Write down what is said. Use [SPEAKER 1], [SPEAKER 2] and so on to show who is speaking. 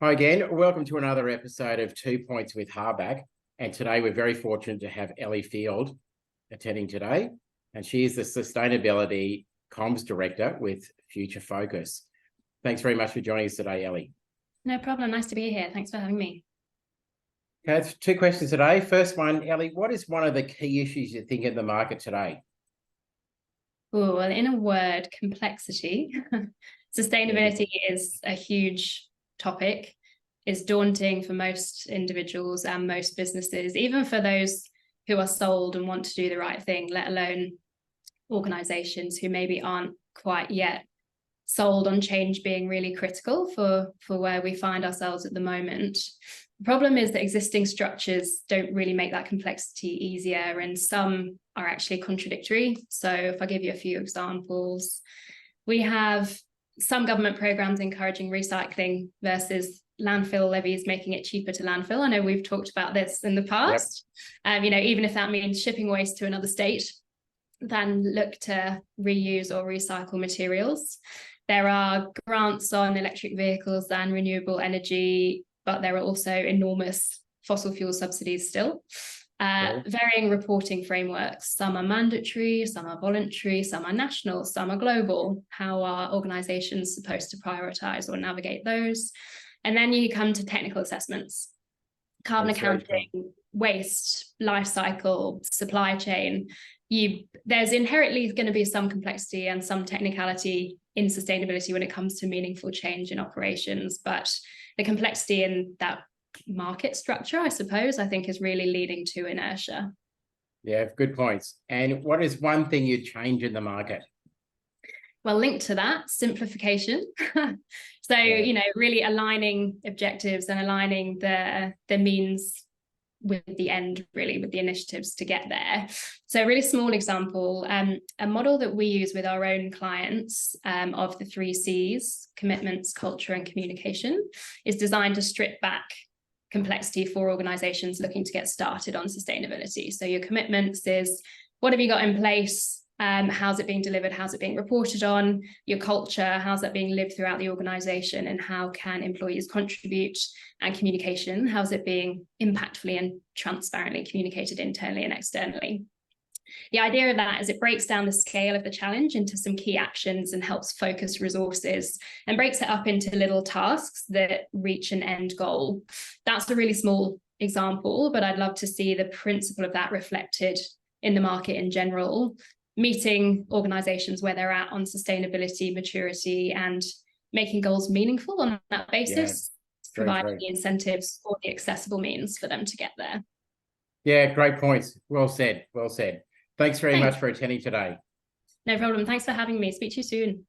[SPEAKER 1] Hi again. Welcome to another episode of 2 Points with Harback. And today we're very fortunate to have Ellie Field attending today. And she is the Sustainability Comms Director with Future Focus. Thanks very much for joining us today, Ellie.
[SPEAKER 2] No problem. Nice to be here. Thanks for having me.
[SPEAKER 1] Okay, it's 2 questions today. First one, Ellie, what is one of the key issues you think in the market today?
[SPEAKER 2] Oh, well, in a word, complexity. Sustainability is a huge topic, is daunting for most individuals and most businesses, even for those who are sold and want to do the right thing, let alone organizations who maybe aren't quite yet sold on change being really critical for where we find ourselves at the moment. The problem is that existing structures don't really make that complexity easier, and some are actually contradictory. So if I give you a few examples, we have some government programs encouraging recycling versus landfill levies making it cheaper to landfill. I know we've talked about this in the past. Yep. Even if that means shipping waste to another state, then look to reuse or recycle materials. There are grants on electric vehicles and renewable energy, but there are also enormous fossil fuel subsidies still. Varying reporting frameworks. Some are mandatory, some are voluntary, some are national, some are global. How are organizations supposed to prioritize or navigate those? And then you come to technical assessments, carbon accounting, waste, life cycle, supply chain. There's inherently going to be some complexity and some technicality in sustainability when it comes to meaningful change in operations, but the complexity in that market structure, I think is really leading to inertia.
[SPEAKER 1] Yeah, good points. And what is one thing you'd change in the market?
[SPEAKER 2] Well, linked to that, simplification. So, really aligning objectives and aligning the means with the end, really, with the initiatives to get there. So a really small example, a model that we use with our own clients of the 3 C's, commitments, culture, and communication, is designed to strip back complexity for organizations looking to get started on sustainability. So your commitments is, what have you got in place? How's it being delivered? How's it being reported on? Your culture, how's that being lived throughout the organization? And how can employees contribute? And communication, how's it being impactfully and transparently communicated internally and externally? The idea of that is it breaks down the scale of the challenge into some key actions and helps focus resources and breaks it up into little tasks that reach an end goal. That's a really small example, but I'd love to see the principle of that reflected in the market in general, meeting organizations where they're at on sustainability, maturity, and making goals meaningful on that basis, providing the incentives or the accessible means for them to get there.
[SPEAKER 1] Yeah, great points. Well said. Well said. Thanks very much for attending today.
[SPEAKER 2] No problem. Thanks for having me. Speak to you soon.